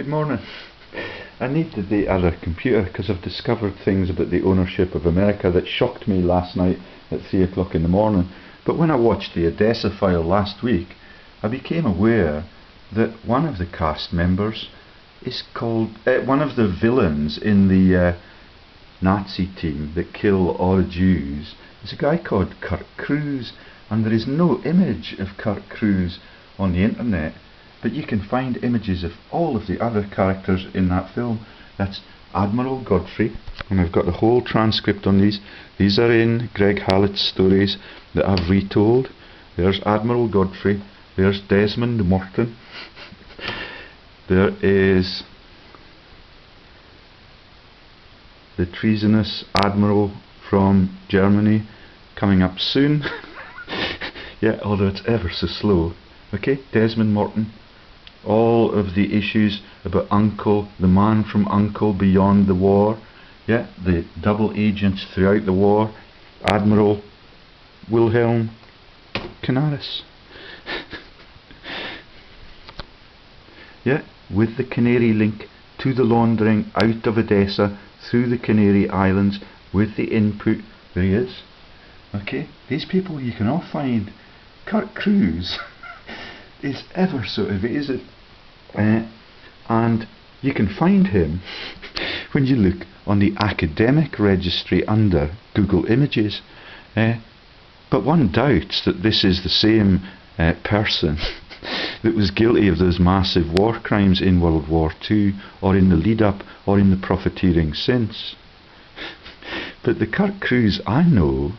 good morning. I need the other computer because I've discovered things about the ownership of America that shocked me last night at 3 o'clock in the morning. But when I watched the ODESSA file last week, I became aware that one of the cast members is called, one of the villains in the Nazi team that kill all the Jews is a guy called Kurt Krause, and there is no image of Kurt Krause on the internet, but you can find images of all of the other characters in that film. That's Admiral Godfrey, and I've got the whole transcript on these. These are in Greg Hallett's stories that I've retold. There's Admiral Godfrey, there's Desmond Morton, there is the treasonous Admiral from Germany coming up soon. Yeah, although it's ever so slow. Okay, Desmond Morton. All of the issues about Uncle, the man from Uncle beyond the war. Yeah, the double agents throughout the war. Admiral Wilhelm Canaris. Yeah, with the Canary link to the laundering out of Odessa through the Canary Islands with the input. There he is. Okay, these people you can all find. Kurt Krause is ever so evasive, and you can find him when you look on the academic registry under Google Images, but one doubts that this is the same person that was guilty of those massive war crimes in World War II, or in the lead up, or in the profiteering since. But the Kurt Krause I know,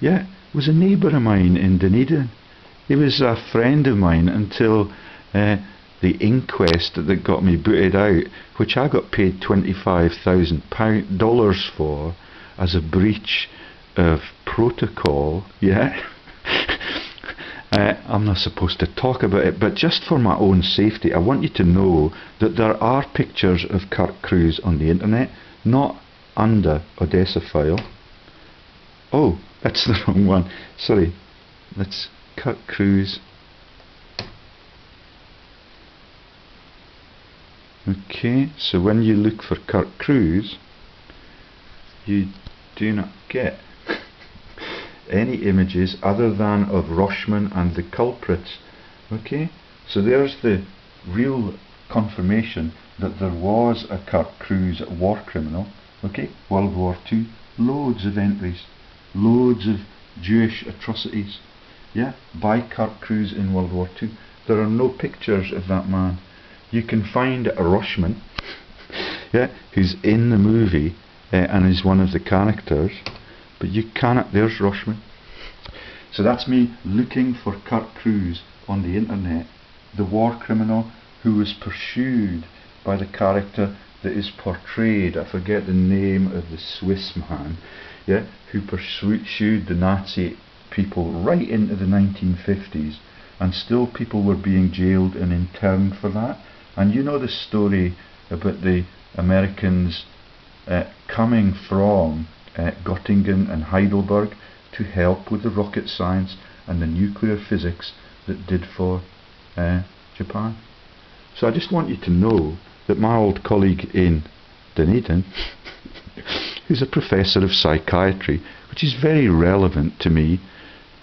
yeah, was a neighbour of mine in Dunedin. He was a friend of mine until the inquest that got me booted out, which I got paid $25,000 for as a breach of protocol. Yeah, I'm not supposed to talk about it, but just for my own safety, I want you to know that there are pictures of Kurt Krause on the internet, not under ODESSA file. Oh, that's the wrong one. Sorry. Let's Kurt Krause. Okay, so when you look for Kurt Krause, you do not get any images other than of Rochman and the culprits. Okay, so there's the real confirmation that there was a Kurt Krause war criminal. Okay, World War II, loads of entries, loads of Jewish atrocities. Yeah, by Kurt Krause in World War II. There are no pictures of that man. You can find a Rochman, yeah, who's in the movie and is one of the characters, but you cannot. There's Rochman. So that's me looking for Kurt Krause on the internet, the war criminal who was pursued by the character that is portrayed. I forget the name of the Swiss man, yeah, who pursued the Nazi people right into the 1950s, and still people were being jailed and interned for that. And you know the story about the Americans coming from Göttingen and Heidelberg to help with the rocket science and the nuclear physics that did for Japan. So I just want you to know that my old colleague in Dunedin, who's a professor of psychiatry, which is very relevant to me,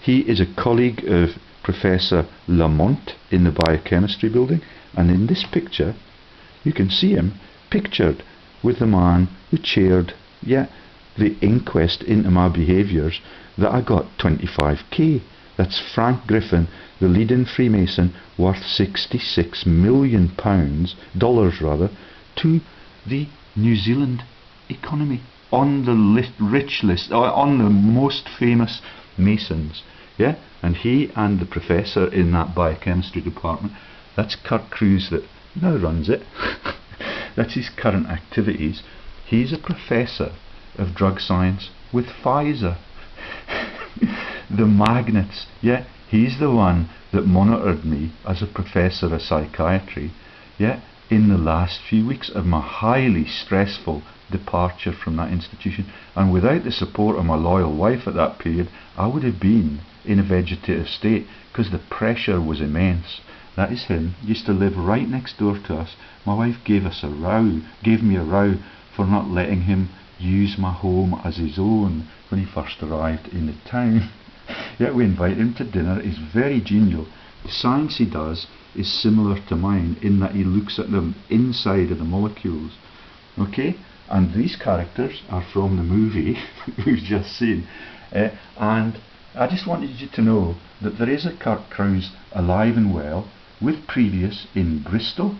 he is a colleague of Professor Lamont in the biochemistry building, and in this picture you can see him pictured with the man who chaired, yeah, the inquest into my behaviours that I got 25k. That's Frank Griffin, the leading Freemason, worth £66 million, dollars rather, to the New Zealand economy, on the rich list, or on the most famous Masons. Yeah, and he and the professor in that biochemistry department, that's Kurt Krause that now runs it. That's his current activities. He's a professor of drug science with Pfizer. The Magnates, yeah, he's the one that monitored me as a professor of psychiatry, yeah, in the last few weeks of my highly stressful departure from that institution. And without the support of my loyal wife at that period, I would have been in a vegetative state, because the pressure was immense that is him, used to live right next door to us. My wife gave me a row for not letting him use my home as his own when he first arrived in the town. Yet we invited him to dinner. He's very genial. The science he does is similar to mine in that he looks at the inside of the molecules. Okay, and these characters are from the movie we've just seen, and I just wanted you to know that there is a Kurt Krause alive and well, with previous in Bristol,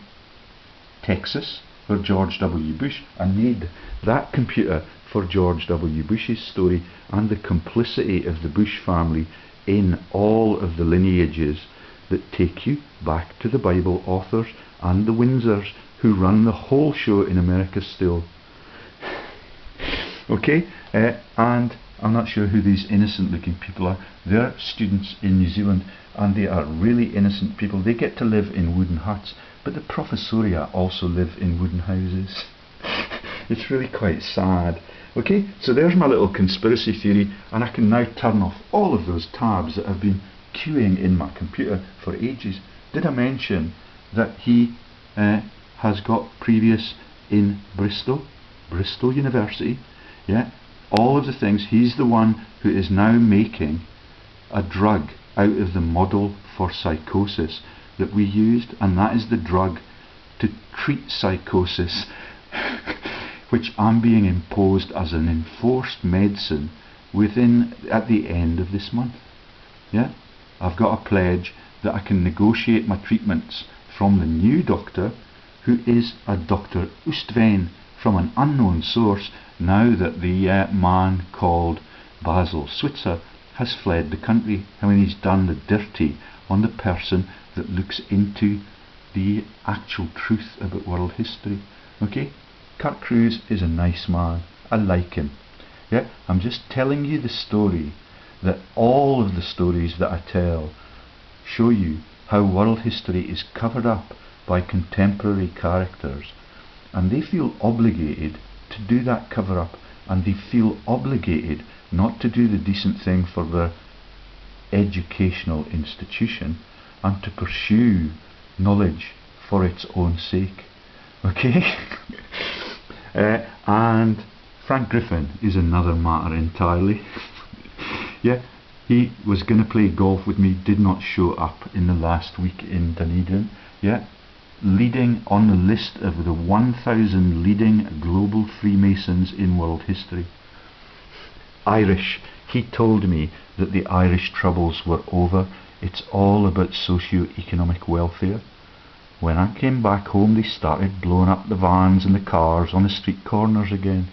Texas, for George W. Bush, and made that computer for George W. Bush's story, and the complicity of the Bush family in all of the lineages that take you back to the Bible authors and the Windsors, who run the whole show in America still. Okay, and I'm not sure who these innocent looking people are. They're students in New Zealand, and they are really innocent people. They get to live in wooden huts, but the professoria also live in wooden houses. It's really quite sad. Okay, so there's my little conspiracy theory, and I can now turn off all of those tabs that have been queuing in my computer for ages. Did I mention that he has got previous in Bristol University? Yeah, all of the things. He's the one who is now making a drug out of the model for psychosis that we used, and that is the drug to treat psychosis which I'm being imposed as an enforced medicine at the end of this month. Yeah, I've got a pledge that I can negotiate my treatments from the new doctor, who is a Dr. Oostvein from an unknown source, now that the man called Basil Switzer has fled the country, and when he's done the dirty on the person that looks into the actual truth about world history. Okay, Kurt Krause is a nice man. I like him. Yeah, I'm just telling you the story, that all of the stories that I tell show you how world history is covered up by contemporary characters, and they feel obligated to do that cover up, and they feel obligated not to do the decent thing for their educational institution and to pursue knowledge for its own sake. Okay? And Frank Griffin is another matter entirely. Yeah, he was going to play golf with me, did not show up in the last week in Dunedin. Yeah, leading on the list of the 1,000 leading global Freemasons in world history. Irish. He told me that the Irish troubles were over. It's all about socio-economic welfare. When I came back home, they started blowing up the vans and the cars on the street corners again.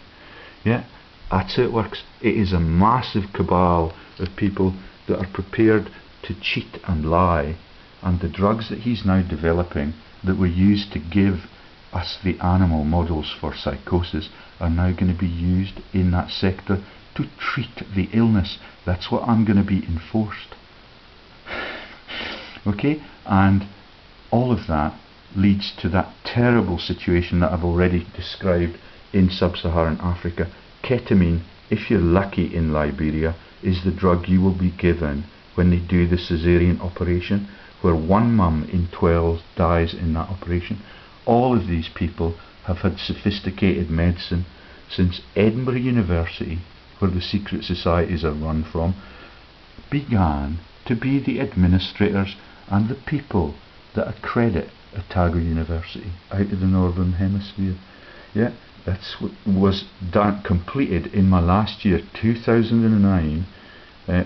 Yeah, that's how it works. It is a massive cabal of people that are prepared to cheat and lie, and the drugs that he's now developing that were used to give us the animal models for psychosis are now going to be used in that sector to treat the illness. That's what I'm going to be enforced. Okay, and all of that leads to that terrible situation that I've already described in sub-Saharan Africa. Ketamine, if you're lucky in Liberia, is the drug you will be given when they do the caesarean operation, where one mum in 12 dies in that operation. All of these people have had sophisticated medicine since Edinburgh University, where the secret societies are run from, began to be the administrators and the people that accredit Otago University out of the Northern Hemisphere. Yeah, that's what was completed in my last year, 2009,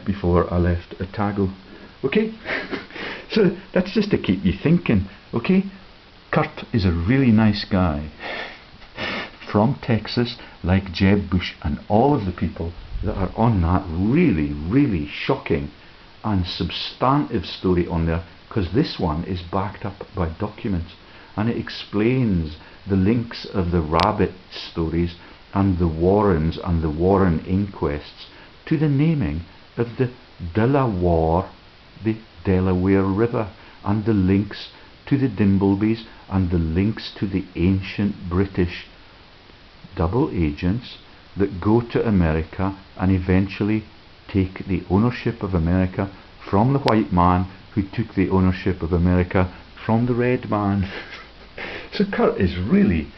before I left Otago. Okay, so that's just to keep you thinking. Okay, Kurt is a really nice guy from Texas, like Jeb Bush and all of the people that are on that really, really shocking and substantive story on there, because this one is backed up by documents, and it explains the links of the rabbit stories and the Warrens and the Warren inquests to the naming of the Delaware, the Delaware River, and the links to the Dimblebys, and the links to the ancient British double agents that go to America and eventually take the ownership of America from the white man who took the ownership of America from the red man. So Kurt is really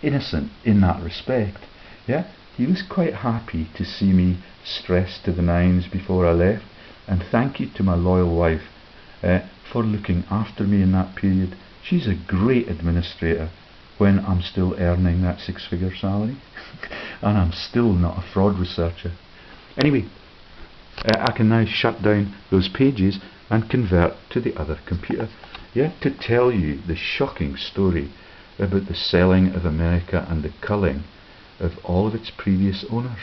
innocent in that respect. Yeah, he was quite happy to see me stressed to the nines before I left, and thank you to my loyal wife for looking after me in that period. She's a great administrator when I'm still earning that 6-figure salary and I'm still not a fraud researcher. Anyway, I can now shut down those pages and convert to the other computer, yeah, to tell you the shocking story about the selling of America and the culling of all of its previous owners.